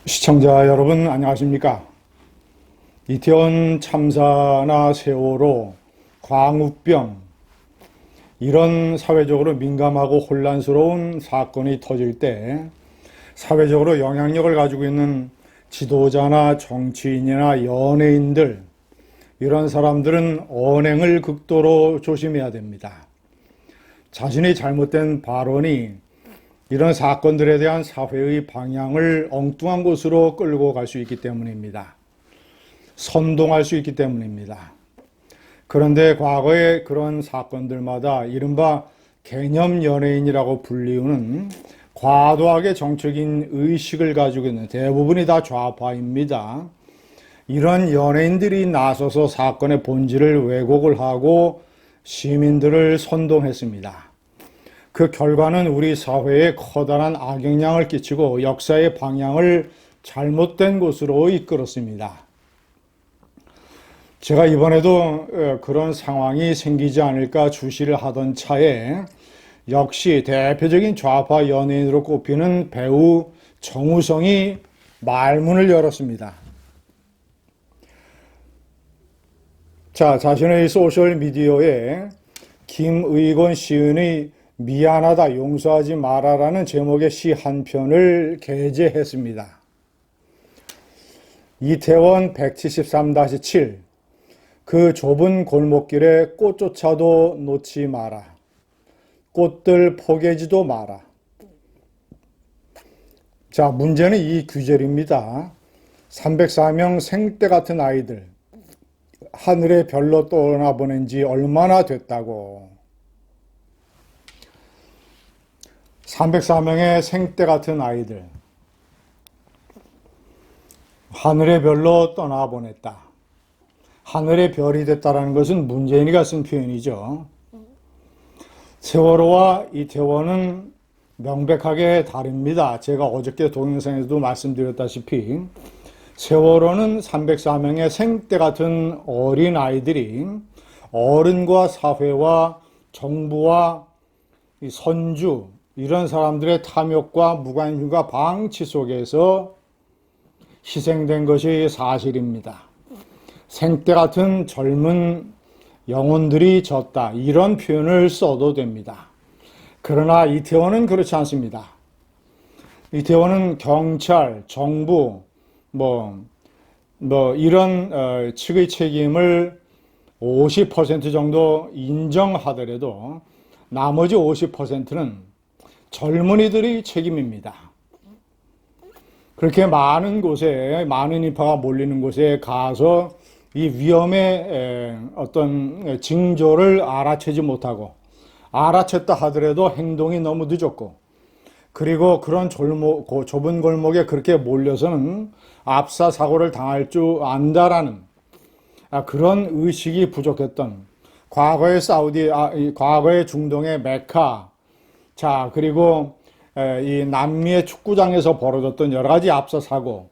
시청자 여러분 안녕하십니까? 이태원 참사나 세월호, 광우병 이런 사회적으로 민감하고 혼란스러운 사건이 터질 때 사회적으로 영향력을 가지고 있는 지도자나 정치인이나 연예인들 이런 사람들은 언행을 극도로 조심해야 됩니다. 자신의 잘못된 발언이 이런 사건들에 대한 사회의 방향을 엉뚱한 곳으로 끌고 갈 수 있기 때문입니다. 선동할 수 있기 때문입니다. 그런데 과거의 그런 사건들마다 이른바 개념 연예인이라고 불리우는 과도하게 정적인 의식을 가지고 있는 대부분이 다 좌파입니다. 이런 연예인들이 나서서 사건의 본질을 왜곡을 하고 시민들을 선동했습니다. 그 결과는 우리 사회에 커다란 악영향을 끼치고 역사의 방향을 잘못된 곳으로 이끌었습니다. 제가 이번에도 그런 상황이 생기지 않을까 주시를 하던 차에 역시 대표적인 좌파 연예인으로 꼽히는 배우 정우성이 말문을 열었습니다. 자, 자신의 소셜미디어에 김의곤 시인의 미안하다 용서하지 마라라는 제목의 시 한 편을 게재했습니다. 이태원 173-7 그 좁은 골목길에 꽃조차도 놓지 마라. 꽃들 포개지도 마라. 자, 문제는 이 구절입니다. 304명 생떼 같은 아이들 하늘의 별로 떠나보낸 지 얼마나 됐다고. 304명의 생떼 같은 아이들 하늘의 별로 떠나보냈다. 하늘의 별이 됐다는 것은 문재인이가 쓴 표현이죠. 세월호와 이태원은 명백하게 다릅니다. 제가 어저께 동영상에서도 말씀드렸다시피 세월호는 304명의 생떼 같은 어린 아이들이 어른과 사회와 정부와 선주 이런 사람들의 탐욕과 무관심과 방치 속에서 희생된 것이 사실입니다. 생떼 같은 젊은 영혼들이 졌다. 이런 표현을 써도 됩니다. 그러나 이태원은 그렇지 않습니다. 이태원은 경찰, 정부, 이런 측의 책임을 50% 정도 인정하더라도 나머지 50%는 젊은이들의 책임입니다. 그렇게 많은 곳에, 많은 인파가 몰리는 곳에 가서 이 위험의 어떤 징조를 알아채지 못하고, 알아챘다 하더라도 행동이 너무 늦었고, 그리고 그런 좁은 골목에 그렇게 몰려서는 압사 사고를 당할 줄 안다라는 그런 의식이 부족했던 과거의 과거의 중동의 메카, 자, 그리고 이 남미의 축구장에서 벌어졌던 여러 가지 압사 사고,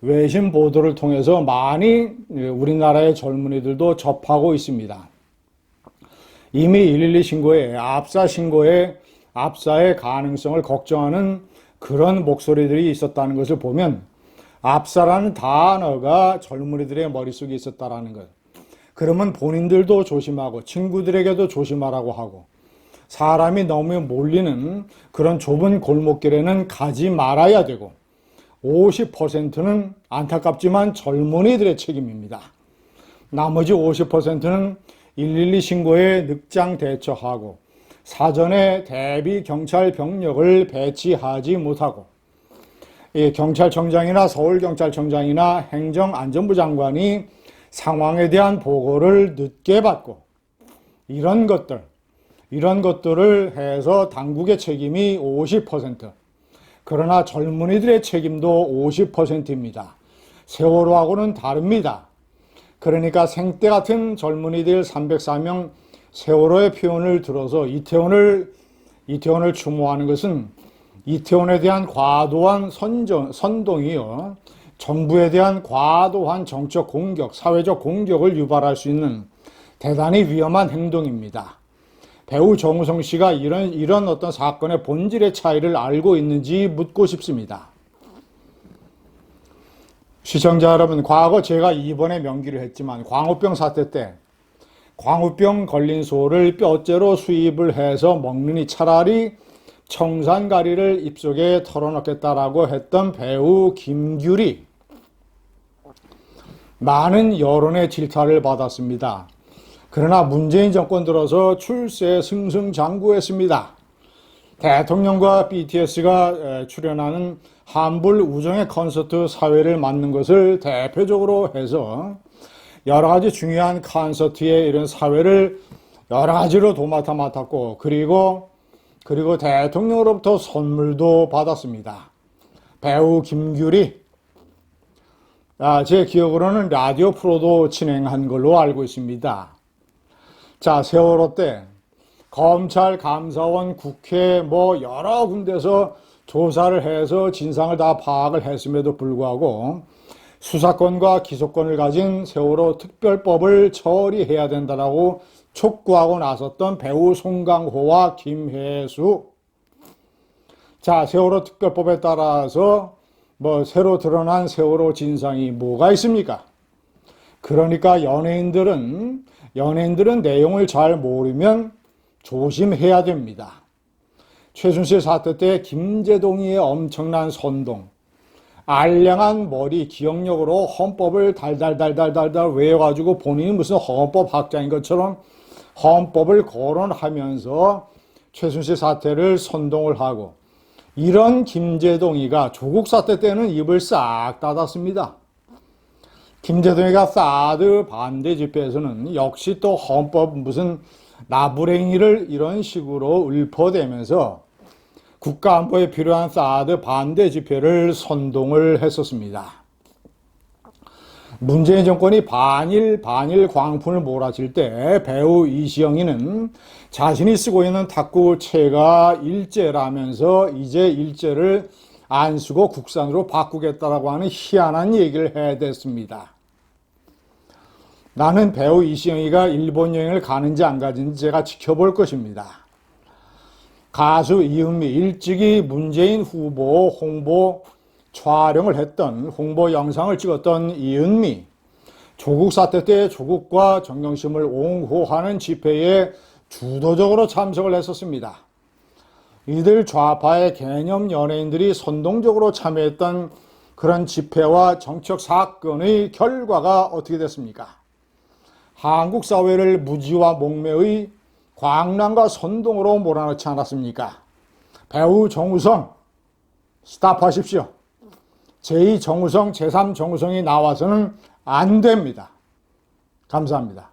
외신 보도를 통해서 많이 우리나라의 젊은이들도 접하고 있습니다. 이미 112 신고에 압사의 가능성을 걱정하는 그런 목소리들이 있었다는 것을 보면 압사라는 단어가 젊은이들의 머릿속에 있었다라는 것. 그러면 본인들도 조심하고 친구들에게도 조심하라고 하고 사람이 너무 몰리는 그런 좁은 골목길에는 가지 말아야 되고 50%는 안타깝지만 젊은이들의 책임입니다. 나머지 50%는 112 신고에 늑장 대처하고 사전에 대비 경찰 병력을 배치하지 못하고 경찰청장이나 서울경찰청장이나 행정안전부 장관이 상황에 대한 보고를 늦게 받고 이런 것들을 해서 당국의 책임이 50%, 그러나 젊은이들의 책임도 50%입니다. 세월호하고는 다릅니다. 그러니까 생떼 같은 젊은이들 304명 세월호의 표현을 들어서 이태원을 추모하는 것은 이태원에 대한 과도한 선동이요, 정부에 대한 과도한 정적 공격, 사회적 공격을 유발할 수 있는 대단히 위험한 행동입니다. 배우 정우성 씨가 이런 어떤 사건의 본질의 차이를 알고 있는지 묻고 싶습니다. 시청자 여러분, 과거 제가 입원에 명기를 했지만 광우병 사태 때 광우병 걸린 소를 뼈째로 수입을 해서 먹느니 차라리 청산가리를 입속에 털어넣겠다라고 했던 배우 김규리, 많은 여론의 질타를 받았습니다. 그러나 문재인 정권 들어서 출세에 승승장구했습니다. 대통령과 BTS가 출연하는 한불 우정의 콘서트 사회를 맡는 것을 대표적으로 해서 여러 가지 중요한 콘서트의 이런 사회를 여러 가지로 도맡아 맡았고, 그리고 대통령으로부터 선물도 받았습니다. 배우 김규리, 제 기억으로는 라디오 프로도 진행한 걸로 알고 있습니다. 자, 세월호 때 검찰, 감사원, 국회 여러 군데서 조사를 해서 진상을 다 파악을 했음에도 불구하고 수사권과 기소권을 가진 세월호 특별법을 처리해야 된다라고 촉구하고 나섰던 배우 송강호와 김혜수. 자, 세월호 특별법에 따라서 새로 드러난 세월호 진상이 뭐가 있습니까? 그러니까 연예인들은 내용을 잘 모르면 조심해야 됩니다. 최순실 사태 때 김재동이의 엄청난 선동, 알량한 머리 기억력으로 헌법을 달달달달달달 외워가지고 본인이 무슨 헌법 학자인 것처럼 헌법을 거론하면서 최순실 사태를 선동을 하고, 이런 김재동이가 조국 사태 때는 입을 싹 닫았습니다. 김재동이가 사드 반대 집회에서는 역시 또 헌법 무슨 나부랭이를 이런 식으로 읊어대면서 국가안보에 필요한 사드 반대 집회를 선동을 했었습니다. 문재인 정권이 반일 광풍을 몰아칠 때 배우 이시영이는 자신이 쓰고 있는 탁구채가 일제라면서 이제 일제를 안 쓰고 국산으로 바꾸겠다라고 하는 희한한 얘기를 해댔습니다. 나는 배우 이시영이가 일본 여행을 가는지 안 가는지 제가 지켜볼 것입니다. 가수 이은미, 일찍이 문재인 후보 홍보 촬영을 했던, 홍보 영상을 찍었던 이은미, 조국 사태 때 조국과 정경심을 옹호하는 집회에 주도적으로 참석을 했었습니다. 이들 좌파의 개념 연예인들이 선동적으로 참여했던 그런 집회와 정치적 사건의 결과가 어떻게 됐습니까? 한국 사회를 무지와 목매의 광란과 선동으로 몰아넣지 않았습니까? 배우 정우성, 스탑하십시오. 제2 정우성, 제3 정우성이 나와서는 안 됩니다. 감사합니다.